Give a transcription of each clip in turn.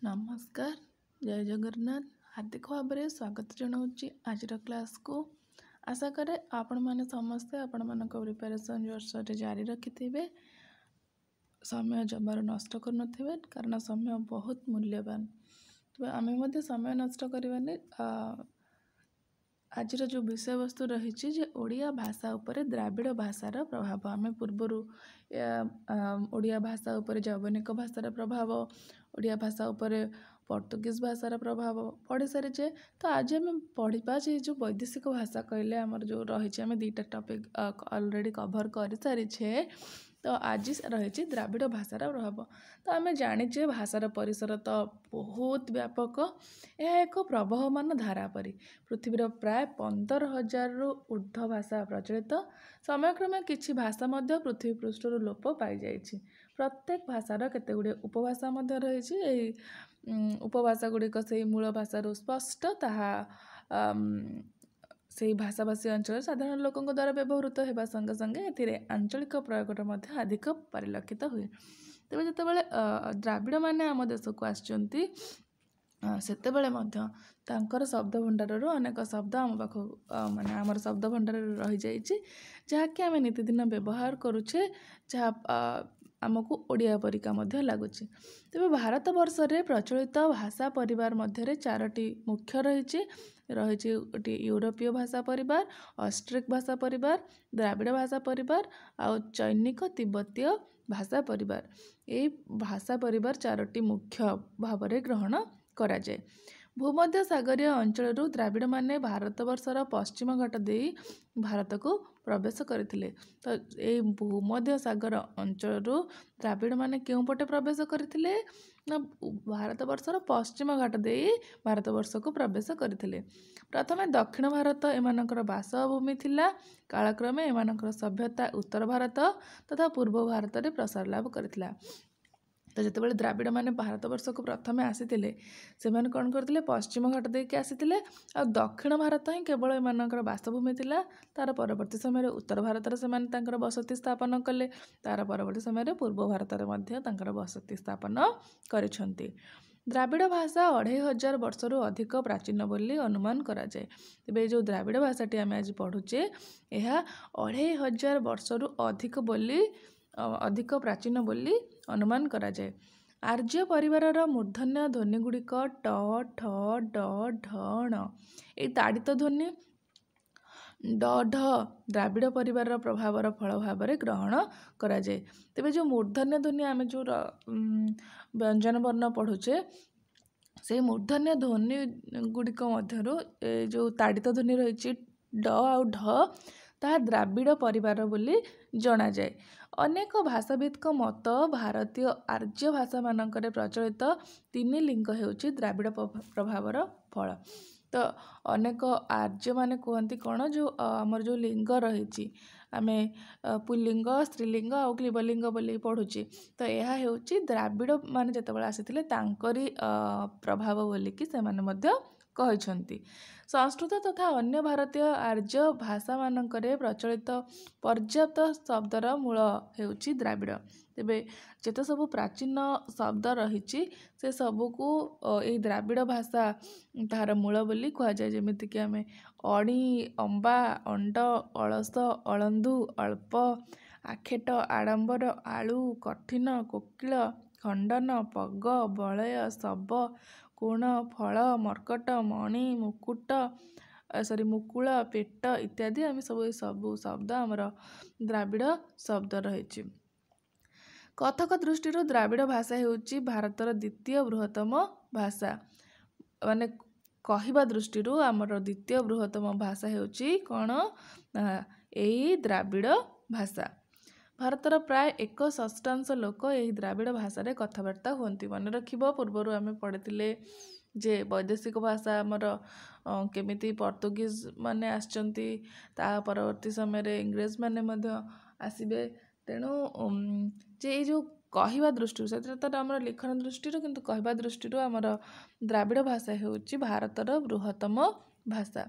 नमस्कार जय जगन्नाथ हार्दिक भाव में स्वागत जनाऊँगी आज क्लास को। आशा करे आपण मैंने समस्ते आपण मान प्रिपेरेसन जोरसोर जारी रखिथे, समय जमार नष्ट कर कारण समय बहुत मूल्यवान। तो आम समय नष्ट करवानी आज जो विषय वस्तु रही ओडिया भाषा उपरे द्राविड़ भाषार प्रभाव। आम पूर्वर ओडिया भाषा उपरे जौवनिक भाषार प्रभाव, ओडिया भाषा उपरे पोर्तुगीज भाषार प्रभाव पढ़ी सारीचे। तो आज आम पढ़ा जो वैदेशिक भाषा कहले आमर जो रही आम दुईटा टॉपिक ऑलरेडी कवर कर सारीचे। तो आज रही द्राविड़ भाषार प्रभाव। तो आम जाचे भाषार परिसर तो बहुत व्यापक, यह एक प्रवहमान धारा परी पृथ्वीर प्राय 15,000 रु ऊर्ध्व भाषा प्रचलित। समयक्रमे किछि भाषा मध्य पृथ्वी पृष्ठर लोप पाई जाइछि। प्रत्येक भाषार केते गुड़े उपभाषा मध्य रही। उपभाषा गुड़िक से मूल भाषार स्पष्ट ताहा से भाषाभाषी अंचल साधारण लोकों द्वारा व्यवहृत होगा संगे संगे ए आंचलिक प्रयोगर मध्य अधिक परिलक्षित हुए। तेज जितेबाला द्राविड़ मैंने आम देश को आसुँच सेतेबेले मध्य तांकर शब्द भंडार अनेक शब्द आम पाख माने आमर शब्द भंडार रही जाइए जहाँकि आम नीतिदिन व्यवहार करुचे, जहाँ आमको ओडिया परिका मध्य लगुच। तेज भारत वर्ष रे प्रचलित भाषा परिवार मध्य चारोटी मुख्य रही यूरोपीय भाषा परिवार, ऑस्ट्रिक भाषा परिवार, द्राविड़ भाषा परिवार आउ चैनिक तिब्बतीय भाषा परिवार। ये भाषा परिवार चारोटी मुख्य भाव में ग्रहण करा जाए। भूमध्य सागरीय अंचल द्राविड़ माने भारतवर्षर पश्चिम घाट दे भारत को प्रवेश करथिले। तो ये भूमध्य सागर अंचल द्राविड़ माने क्यों पटे प्रवेश करथिले ना भारतवर्षर पश्चिम घाट दे भारतवर्ष को प्रवेश करथिले। प्रथमे दक्षिण भारत एमानकर बासभूमि थिला, कालक्रमे एमानकर सभ्यता उत्तर भारत तथा पूर्व भारत में प्रसार लाभ करथिला। तो जितेबाला द्राविड़ माने भारतवर्ष को प्रथमे आसीथिले से कौन करथिले पश्चिम घाट देके आसीथिले आ दक्षिण भारत ही केवल एमानकर बासभूमि थिला। तार परवर्ती समय उत्तर भारत रे सेमाने तांकर बसति स्थापन कले, तार परवर्ती समय पूर्व भारत रे मध्य तांकर बसति स्थापन करिसंती। द्राविड़ भाषा 2500 वर्षरु अधिक प्राचीन बोली अनुमान करा जाए। तेबे जो द्राविड़ भाषाटी आम आज पढ़ुचे यह 2500 वर्षरु अधिक प्राचीन बोली अनुमान करा जाए। आर्य परिवार मूर्धन्य ध्वनि गुड़िक ट ठ ड ढ ण ये ताड़ित ध्वनि ड ढ द्राविड़ परिवार प्रभावर फल भाव में ग्रहण करा जाए। तेबे जो मूर्धन्य ध्वनि आम जो व्यंजन वर्ण पढ़ुचे से मूर्धन्य ध्वनि गुड़िक मध्यरु जो ताड़ित ध्वनि रही ड आउ ढ ताहा द्राविड़ परिवार बोली जना जाए। अनेक भाषाविद मत भारतीय आर्य भाषा मानकरे प्रचलित 3 लिंग हेउची द्राविड़ प्रभावर फल। तो अनेक आर्य माने कहती कौन जो आमर जो लिंग रही आम पुल्लिंग स्त्रीलिंग आउ क्लीबलिंग बोली पढ़ुचे। तो यह हेउची द्राविड़ माने जेतेबेले आसीथिले तांकरी प्रभाव बोलिकी सेमाने मध्य कहते। संस्कृत तथा अन्य भारतीय आर्य भाषा मानकरे प्रचलित पर्याप्त शब्दर मूल हेउची द्राविड़। तेबे जेते सबु प्राचीन शब्द रही से सबको ये द्राविड़ भाषा तार मूल बोली कह जाए। जेमिति कि आमे अणी, अंबा, अंड, अलस, अलंधु, अल्प, आखेट, आडंबर, आलू, कठिन, कोकिल, खंडन, पग, बलय, शब, कोण, फल, मर्कट, मणि, मुकुल, पेट इत्यादि आम सब शब्द आमर द्राविड़ शब्द रही। कथक दृष्टि द्राविड़ भाषा हेउची भारतर द्वितीय बृहत्तम भाषा। माने कहवा दृष्टि आमर द्वितीय बृहत्तम भाषा हेउची कौन यही द्राविड़ भाषा। भारतर प्राय 1/6 लोक यही द्राविड़ भाषा रे कथबार्ता हुअन्ति। मन रखिबो पूर्वरु आमे पढ़िथिले जे वैदेशिक भाषा आमर केमिति पोर्तुगीज माने आसचंती, ता परवर्ती समय रे इंग्रेज माने मध्य आसीबे। तेणु जे ये जो कहवा दृष्टि से तो आमर लिखन दृष्टि किंतु कहवा दृष्टि आमर द्राविड़ भाषा हेउची भारतर बृहत्तम भाषा।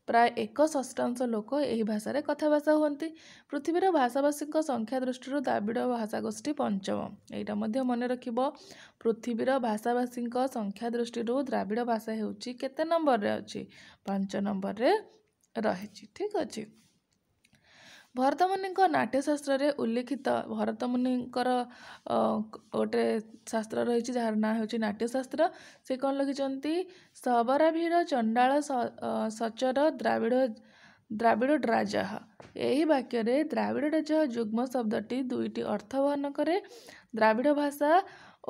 ପ୍ରାୟ 1/6 ଲୋକ ଏହି ଭାଷାରେ କଥାଭାଷା ହୁଅନ୍ତି। ପୃଥିବୀର ଭାଷାଭାଷୀଙ୍କ ସଂଖ୍ୟା ଦୃଷ୍ଟିରୁ ଦ୍ରାବିଡ଼ ଭାଷାଗୋଷ୍ଠୀ ପଞ୍ଚମ। ଏଇଟା ମଧ୍ୟ ମନେ ରଖିବ। ପୃଥିବୀର ଭାଷାଭାଷୀଙ୍କ ସଂଖ୍ୟା ଦୃଷ୍ଟିରୁ ଦ୍ରାବିଡ଼ ଭାଷା ହେଉଛି କେତେ ନମ୍ବରରେ ଅଛି? 5 ନମ୍ବରରେ ରହିଛି। ଠିକ୍ ଅଛି। ଭରତମୁନିଙ୍କ ନାଟ୍ୟଶାସ୍ତ୍ରରେ ଉଲ୍ଲିଖିତ ଭରତମୁନିଙ୍କର ଗୋଟେ ଶାସ୍ତ୍ର ରହିଛି ଯାହାର ନାଁ ହେଉଛି ନାଟ୍ୟଶାସ୍ତ୍ର। ସେ କ'ଣ ଲେଖିଛନ୍ତି? ଶବରାଭିର ଚଣ୍ଡାଳ ସଚର ଦ୍ରାବିଡ଼ ରାଜଃ। ଏହି ବାକ୍ୟରେ ଦ୍ରାବିଡ଼ ରାଜଃ ଯୁଗ୍ମ ଶବ୍ଦଟି ଦୁଇଟି ଅର୍ଥ ବହନ କରେ। ଦ୍ରାବିଡ଼ ଭାଷା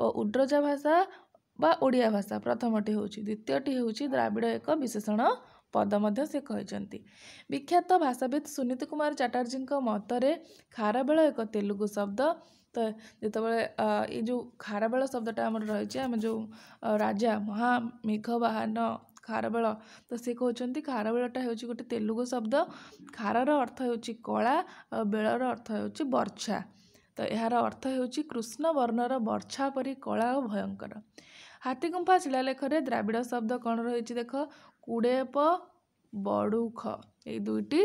ଓ ଉଡ୍ରଜା ଭାଷା ବା ଓଡ଼ିଆ ଭାଷା ପ୍ରଥମଟି ହେଉଛି। ଦ୍ୱିତୀୟଟି ହେଉଛି ଦ୍ରାବିଡ଼ ଏକ ବିଶେଷଣ ପଦ ମଧ୍ୟ ସେ କହିଛନ୍ତି। ବିଖ୍ୟାତ ଭାଷାବିତ୍ ସୁନୀତି କୁମାର ଚାଟାର୍ଜୀଙ୍କ ମତରେ ଖାରବେଳ ଏକ ତେଲୁଗୁ ଶବ୍ଦ। ତ ଯେତେବେଳେ ଏଇ ଯେଉଁ ଖାରବେଳ ଶବ୍ଦଟା ଆମର ରହିଛି, ଆମେ ଯେଉଁ ରାଜା ମହାମେଘବାହାନ ଖାରବେଳ, ତ ସେ କହୁଛନ୍ତି ଖାରବେଳଟା ହେଉଛି ଗୋଟେ ତେଲୁଗୁ ଶବ୍ଦ। ଖାରର ଅର୍ଥ ହେଉଛି କଳା ଆଉ ବେଳର ଅର୍ଥ ହେଉଛି ବର୍ଚ୍ଛା। ତ ଏହାର ଅର୍ଥ ହେଉଛି କୃଷ୍ଣ ବର୍ଣ୍ଣର ବର୍ଚ୍ଛା ପରି କଳା ଓ ଭୟଙ୍କର। ହାତୀଗୁମ୍ଫା ଶିଳାଲେଖରେ ଦ୍ରାବିଡ଼ ଶବ୍ଦ କ'ଣ ରହିଛି ଦେଖ? କୁଡ଼େପ ବଡ଼ୁଖ। ଏଇ ଦୁଇଟି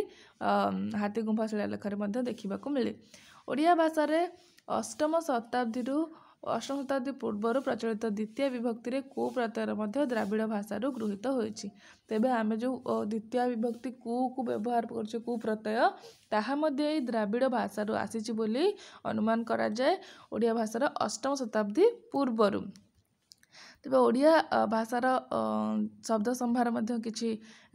ହାତୀଗୁମ୍ଫା ଶିଳାଲେଖରେ ମଧ୍ୟ ଦେଖିବାକୁ ମିଳେ। ଓଡ଼ିଆ ଭାଷାରେ ଅଷ୍ଟମ ଶତାବ୍ଦୀ ପୂର୍ବରୁ ପ୍ରଚଳିତ ଦ୍ୱିତୀୟ ବିଭକ୍ତିରେ କୁ ପ୍ରତ୍ୟୟ ମଧ୍ୟ ଦ୍ରାବିଡ଼ ଭାଷାରୁ ଗୃହୀତ ହୋଇଛି। ତେବେ ଆମେ ଯେଉଁ ଦ୍ୱିତୀୟ ବିଭକ୍ତି କୁକୁ ବ୍ୟବହାର କରୁଛେ, କୁ ପ୍ରତ୍ୟୟ, ତାହା ମଧ୍ୟ ଏଇ ଦ୍ରାବିଡ଼ ଭାଷାରୁ ଆସିଛି ବୋଲି ଅନୁମାନ କରାଯାଏ ଓଡ଼ିଆ ଭାଷାର ଅଷ୍ଟମ ଶତାବ୍ଦୀ ପୂର୍ବରୁ। ତେବେ ଓଡ଼ିଆ ଭାଷାର ଶବ୍ଦ ସମ୍ଭାର ମଧ୍ୟ କିଛି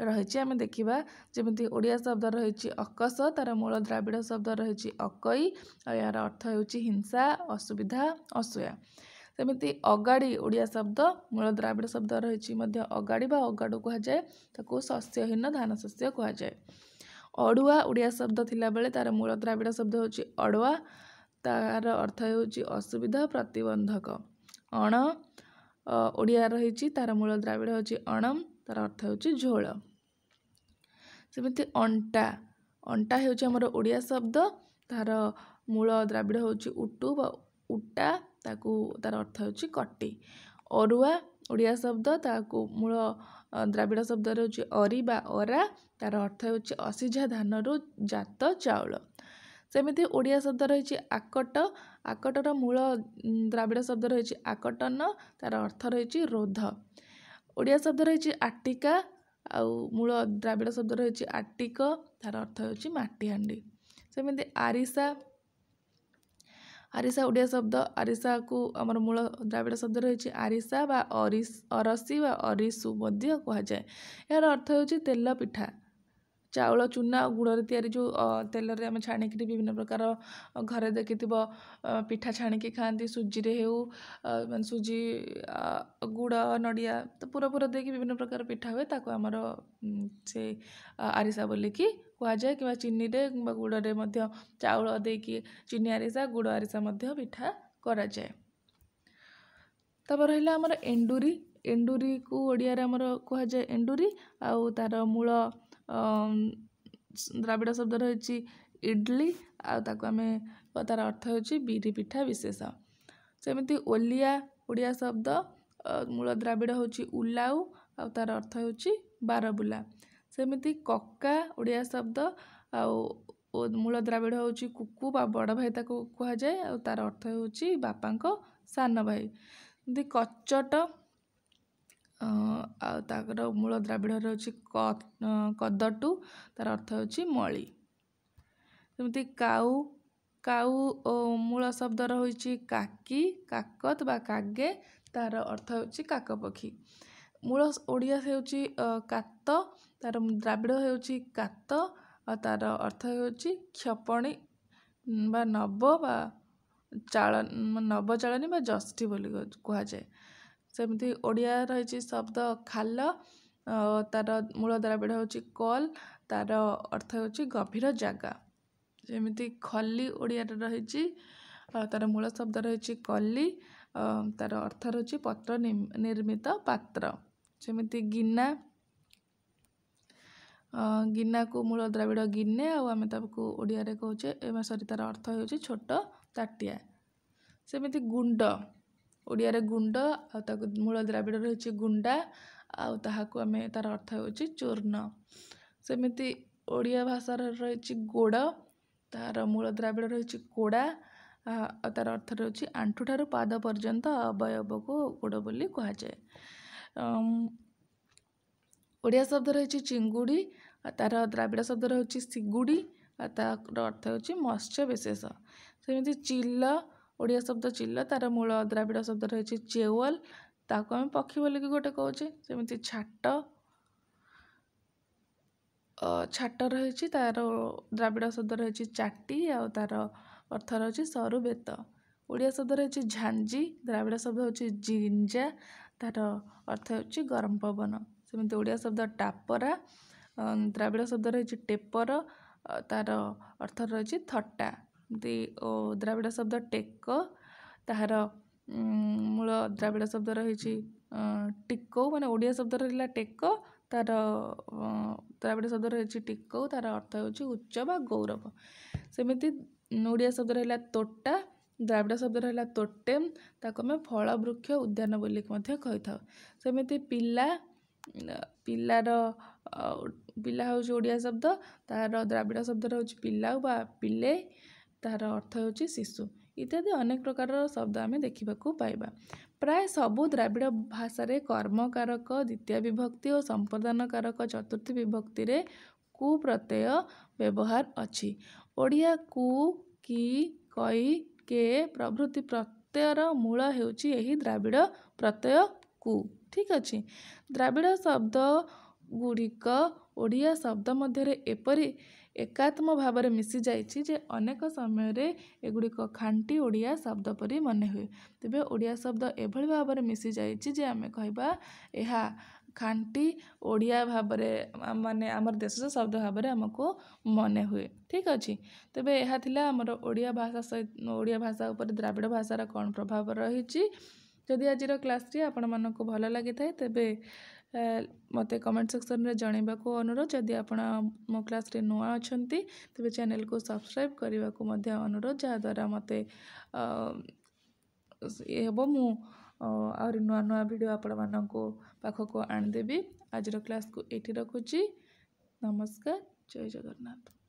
ରହିଛି, ଆମେ ଦେଖିବା। ଯେମିତି ଓଡ଼ିଆ ଶବ୍ଦ ରହିଛି ଅକସ, ତାର ମୂଳ ଦ୍ରାବିଡ଼ ଶବ୍ଦ ରହିଛି ଅକଇ, ଆଉ ଏହାର ଅର୍ଥ ହେଉଛି ହିଂସା, ଅସୁବିଧା, ଅସୂୟା। ସେମିତି ଅଗାଡ଼ି ଓଡ଼ିଆ ଶବ୍ଦ, ମୂଳ ଦ୍ରାବିଡ଼ ଶବ୍ଦ ରହିଛି ମଧ୍ୟ ଅଗାଡ଼ି ବା ଅଗାଡ଼ୁ କୁହାଯାଏ। ତାକୁ ଶସ୍ୟହୀନ ଧାନ ଶସ୍ୟ କୁହାଯାଏ। ଅଡ଼ୁଆ ଓଡ଼ିଆ ଶବ୍ଦ ଥିଲାବେଳେ ତାର ମୂଳ ଦ୍ରାବିଡ଼ ଶବ୍ଦ ହେଉଛି ଅଡ଼ୁଆ, ତାର ଅର୍ଥ ହେଉଛି ଅସୁବିଧା, ପ୍ରତିବନ୍ଧକ। ଅଣ ଓଡ଼ିଆ ରହିଛି, ତାର ମୂଳ ଦ୍ରାବିଡ଼ ହେଉଛି ଅଣମ, ତାର ଅର୍ଥ ହେଉଛି ଝୋଳ। ସେମିତି ଅଣ୍ଟା, ଅଣ୍ଟା ହେଉଛି ଆମର ଓଡ଼ିଆ ଶବ୍ଦ, ତାର ମୂଳ ଦ୍ରାବିଡ଼ ହେଉଛି ଉଟୁ ବା ଉଟା, ତାର ଅର୍ଥ ହେଉଛି କଟି। ଅରୁଆ ଓଡ଼ିଆ ଶବ୍ଦ, ତାକୁ ମୂଳ ଦ୍ରାବିଡ଼ ଶବ୍ଦ ହେଉଛି ଅରି ବା ଅରା, ତାର ଅର୍ଥ ହେଉଛି ଅସିଝା ଧାନରୁ ଜାତ ଚାଉଳ। ସେମିତି ଓଡ଼ିଆ ଶବ୍ଦ ରହିଛି ଆକଟ, ଆକଟର ମୂଳ ଦ୍ରାବିଡ଼ ଶବ୍ଦ ରହିଛି ଆକଟନ, ତାର ଅର୍ଥ ରହିଛି ରୋଧ। ଓଡ଼ିଆ ଶବ୍ଦ ରହିଛି ଆଟିକା, ଆଉ ମୂଳ ଦ୍ରାବିଡ଼ ଶବ୍ଦ ରହିଛି ଆଟିକ, ତାର ଅର୍ଥ ହେଉଛି ମାଟିହାଣ୍ଡି। ସେମିତି ଆରିସା, ଆରିସା ଓଡ଼ିଆ ଶବ୍ଦ, ଆରିସାକୁ ଆମର ମୂଳ ଦ୍ରାବିଡ଼ ଶବ୍ଦ ରହିଛି ଆରିସା ବା ଅରସି ବା ଅରିସୁ ମଧ୍ୟ କୁହାଯାଏ। ଏହାର ଅର୍ଥ ହେଉଛି ତେଲ ପିଠା। ଚାଉଳ ଚୁନା ଆଉ ଗୁଡ଼ରେ ତିଆରି ଯେଉଁ ତେଲରେ ଆମେ ଛାଣିକିରି ବିଭିନ୍ନ ପ୍ରକାର ଘରେ ଦେଖିଥିବ ପିଠା ଛାଣିକି ଖାଆନ୍ତି, ସୁଜିରେ ହେଉ, ମାନେ ସୁଜି, ଗୁଡ଼, ନଡ଼ିଆ, ତ ପୁର ଦେଇକି ବିଭିନ୍ନ ପ୍ରକାର ପିଠା ହୁଏ, ତାକୁ ଆମର ସେ ଆରିସା ବୋଲିକି କୁହାଯାଏ। କିମ୍ବା ଚିନିରେ କିମ୍ବା ଗୁଡ଼ରେ ମଧ୍ୟ ଚାଉଳ ଦେଇକି ଚିନି ଆରିସା, ଗୁଡ଼ ଆରିସା ମଧ୍ୟ ପିଠା କରାଯାଏ। ତାପରେ ରହିଲା ଆମର ଏଣ୍ଡୁରି। ଏଣ୍ଡୁରିକୁ ଓଡ଼ିଆରେ ଆମର କୁହାଯାଏ ଏଣ୍ଡୁରି, ଆଉ ତାର ମୂଳ ଦ୍ରାବିଡ଼ ଶବ୍ଦ ରହିଛି ଇଡଲି, ଆଉ ତାକୁ ଆମେ ତାର ଅର୍ଥ ହେଉଛି ବିରି ପିଠା ବିଶେଷ। ସେମିତି ଓଲିଆ ଓଡ଼ିଆ ଶବ୍ଦ, ମୂଳ ଦ୍ରାବିଡ଼ ହେଉଛି ଉଲାଉ, ଆଉ ତାର ଅର୍ଥ ହେଉଛି ବାରବୁଲା। ସେମିତି କକା ଓଡ଼ିଆ ଶବ୍ଦ, ଆଉ ମୂଳ ଦ୍ରାବିଡ଼ ହେଉଛି କୁକୁ ବା ବଡ଼ ଭାଇ ତାକୁ କୁହାଯାଏ, ଆଉ ତାର ଅର୍ଥ ହେଉଛି ବାପାଙ୍କ ସାନ ଭାଇ। ସେମିତି କଚଟ, ଆଉ ତାର ମୂଳ ଦ୍ରାବିଡ଼ ହେଉଛି କଦଟୁ, ତାର ଅର୍ଥ ହେଉଛି ମଳି। ସେମିତି କାଉ, କାଉ ମୂଳ ଶବ୍ଦ ରହିଛି କାକି, କାକତ ବା କାଗେ, ତାର ଅର୍ଥ ହେଉଛି କାକପକ୍ଷୀ। ମୂଳ ଓଡ଼ିଆ ହେଉଛି କାତ, ତାର ଦ୍ରାବିଡ଼ ହେଉଛି କାତ, ଆଉ ତାର ଅର୍ଥ ହେଉଛି କ୍ଷପଣୀ ବା ନବଚାଳନୀ ବା ଯଷ୍ଟି ବୋଲି କୁହାଯାଏ। ସେମିତି ଓଡ଼ିଆ ରହିଛି ଶବ୍ଦ ଖାଲ, ତାର ମୂଳ ଦ୍ରାବିଡ଼ ହେଉଛି କଲ, ତାର ଅର୍ଥ ହେଉଛି ଗଭୀର ଜାଗା। ଯେମିତି ଖଲି ଓଡ଼ିଆରେ ରହିଛି, ତାର ମୂଳ ଶବ୍ଦ ରହିଛି କଲି, ତାର ଅର୍ଥ ରହିଛି ପତ୍ର ନିର୍ମିତ ପାତ୍ର। ସେମିତି ଗିନା, ଗିନାକୁ ମୂଳ ଦ୍ରାବିଡ଼ ଗିନେ, ଆଉ ଆମେ ତାକୁ ଓଡ଼ିଆରେ କହୁଛେ ତାର ଅର୍ଥ ହେଉଛି ଛୋଟ ତାଟିଆ। ସେମିତି ଗୁଣ୍ଡ, ଓଡ଼ିଆରେ ଗୁଣ୍ଡ, ଆଉ ତାକୁ ମୂଳ ଦ୍ରାବିଡ଼ ରହିଛି ଗୁଣ୍ଡା, ଆଉ ତାହାକୁ ତାର ଅର୍ଥ ହେଉଛି ଚୂର୍ଣ୍ଣ। ସେମିତି ଓଡ଼ିଆ ଭାଷାର ରହିଛି ଗୋଡ଼, ତାର ମୂଳ ଦ୍ରାବିଡ଼ ରହିଛି କୋଡ଼ା, ଆଉ ତାର ଅର୍ଥ ରହୁଛି ଆଣ୍ଠୁଠାରୁ ପାଦ ପର୍ଯ୍ୟନ୍ତ ଅବୟବକୁ ଗୋଡ଼ ବୋଲି କୁହାଯାଏ। ଓଡ଼ିଆ ଶବ୍ଦ ରହିଛି ଚିଙ୍ଗୁଡ଼ି, ଆଉ ତାର ଦ୍ରାବିଡ଼ ଶବ୍ଦ ରହୁଛି ସିଗୁଡ଼ି, ଆଉ ତାର ଅର୍ଥ ହେଉଛି ମତ୍ସ୍ୟ ବିଶେଷ। ସେମିତି ଚିଲ, ଓଡ଼ିଆ ଶବ୍ଦ ଚିଲ, ତାର ମୂଳ ଦ୍ରାବିଡ଼ ଶବ୍ଦ ରହିଛି ଚେୱଲ, ତାକୁ ଆମେ ପକ୍ଷୀ ବୋଲିକି ଗୋଟେ କହୁଛେ। ସେମିତି ଛାଟ ରହିଛି, ତାର ଦ୍ରାବିଡ଼ ଶବ୍ଦ ରହିଛି ଚାଟି, ଆଉ ତାର ଅର୍ଥ ରହିଛି ସରୁ ବେତ। ଓଡ଼ିଆ ଶବ୍ଦ ରହିଛି ଝାଞ୍ଜି, ଦ୍ରାବିଡ଼ ଶବ୍ଦ ହେଉଛି ଜିଞ୍ଜା, ତାର ଅର୍ଥ ହେଉଛି ଗରମ ପବନ। ସେମିତି ଓଡ଼ିଆ ଶବ୍ଦ ଟାପରା, ଦ୍ରାବିଡ଼ ଶବ୍ଦ ରହିଛି ଟେପର, ତାର ଅର୍ଥ ରହିଛି ଥଟ୍ଟା। ଏମିତି ଦ୍ରାବିଡ଼ ଶବ୍ଦ ଟେକ, ତାହାର ମୂଳ ଦ୍ରାବିଡ଼ ଶବ୍ଦ ରହିଛି ଟିକଉ, ମାନେ ଓଡ଼ିଆ ଶବ୍ଦ ରହିଲା ଟେକ, ତାର ଦ୍ରାବିଡ଼ ଶବ୍ଦ ରହିଛି ଟିକଉ, ତାର ଅର୍ଥ ହେଉଛି ଉଚ୍ଚ ବା ଗୌରବ। ସେମିତି ଓଡ଼ିଆ ଶବ୍ଦ ରହିଲା ତୋଟା, ଦ୍ରାବିଡ଼ ଶବ୍ଦ ରହିଲା ତୋଟେମ୍, ତାକୁ ଆମେ ଫଳ ବୃକ୍ଷ ଉଦ୍ୟାନ ବୋଲିକି ମଧ୍ୟ କହିଥାଉ। ସେମିତି ପିଲା ହେଉଛି ଓଡ଼ିଆ ଶବ୍ଦ, ତାର ଦ୍ରାବିଡ଼ ଶବ୍ଦ ହେଉଛି ପିଲାଉ ବା ପିଲେ, ତାର ଅର୍ଥ ହେଉଛି ଶିଶୁ ଇତ୍ୟାଦି ଅନେକ ପ୍ରକାରର ଶବ୍ଦ ଆମେ ଦେଖିବାକୁ ପାଇବା। ପ୍ରାୟ ସବୁ ଦ୍ରାବିଡ଼ ଭାଷାରେ କର୍ମକାରକ ଦ୍ୱିତୀୟ ବିଭକ୍ତି ଓ ସମ୍ପ୍ରଦାନ କାରକ ଚତୁର୍ଥୀ ବିଭକ୍ତିରେ କୁ ପ୍ରତ୍ୟୟ ବ୍ୟବହାର ଅଛି। ଓଡ଼ିଆ କୁ, କି, କଇ, କେ ପ୍ରଭୃତି ପ୍ରତ୍ୟୟର ମୂଳ ହେଉଛି ଏହି ଦ୍ରାବିଡ଼ ପ୍ରତ୍ୟୟ କୁ। ଠିକ୍ ଅଛି। ଦ୍ରାବିଡ଼ ଶବ୍ଦ ଗୁଡ଼ିକ ଓଡ଼ିଆ ଶବ୍ଦ ମଧ୍ୟରେ ଏପରି ଏକାତ୍ମ ଭାବରେ ମିଶିଯାଇଛି ଯେ ଅନେକ ସମୟରେ ଏଗୁଡ଼ିକ ଖାଣ୍ଟି ଓଡ଼ିଆ ଶବ୍ଦ ପରି ମନେହୁଏ। ତେବେ ଓଡ଼ିଆ ଶବ୍ଦ ଏଭଳି ଭାବରେ ମିଶିଯାଇଛି ଯେ ଆମେ କହିବା ଏହା ଖାଣ୍ଟି ଓଡ଼ିଆ ଭାବରେ, ମାନେ ଆମର ଦେଶୀୟ ଶବ୍ଦ ଭାବରେ ଆମକୁ ମନେ ହୁଏ। ଠିକ୍ ଅଛି। ତେବେ ଏହା ଥିଲା ଆମର ଓଡ଼ିଆ ଭାଷା ଉପରେ ଦ୍ରାବିଡ଼ ଭାଷାର କ'ଣ ପ୍ରଭାବ ରହିଛି। ଯଦି ଆଜିର କ୍ଲାସ୍ଟି ଆପଣମାନଙ୍କୁ ଭଲ ଲାଗିଥାଏ ତେବେ ମୋତେ କମେଣ୍ଟ ସେକ୍ସନରେ ଜଣାଇବାକୁ ଅନୁରୋଧ। ଯଦି ଆପଣ ମୋ କ୍ଲାସ୍ରେ ନୂଆ ଅଛନ୍ତି ତେବେ ଚ୍ୟାନେଲକୁ ସବସ୍କ୍ରାଇବ୍ କରିବାକୁ ମଧ୍ୟ ଅନୁରୋଧ, ଯାହାଦ୍ୱାରା ମୋତେ ହେବ ମୁଁ ଆହୁରି ନୂଆ ନୂଆ ଭିଡ଼ିଓ ଆପଣମାନଙ୍କୁ ପାଖକୁ ଆଣିଦେବି। ଆଜିର କ୍ଲାସ୍କୁ ଏଇଠି ରଖୁଛି। ନମସ୍କାର, ଜୟ ଜଗନ୍ନାଥ।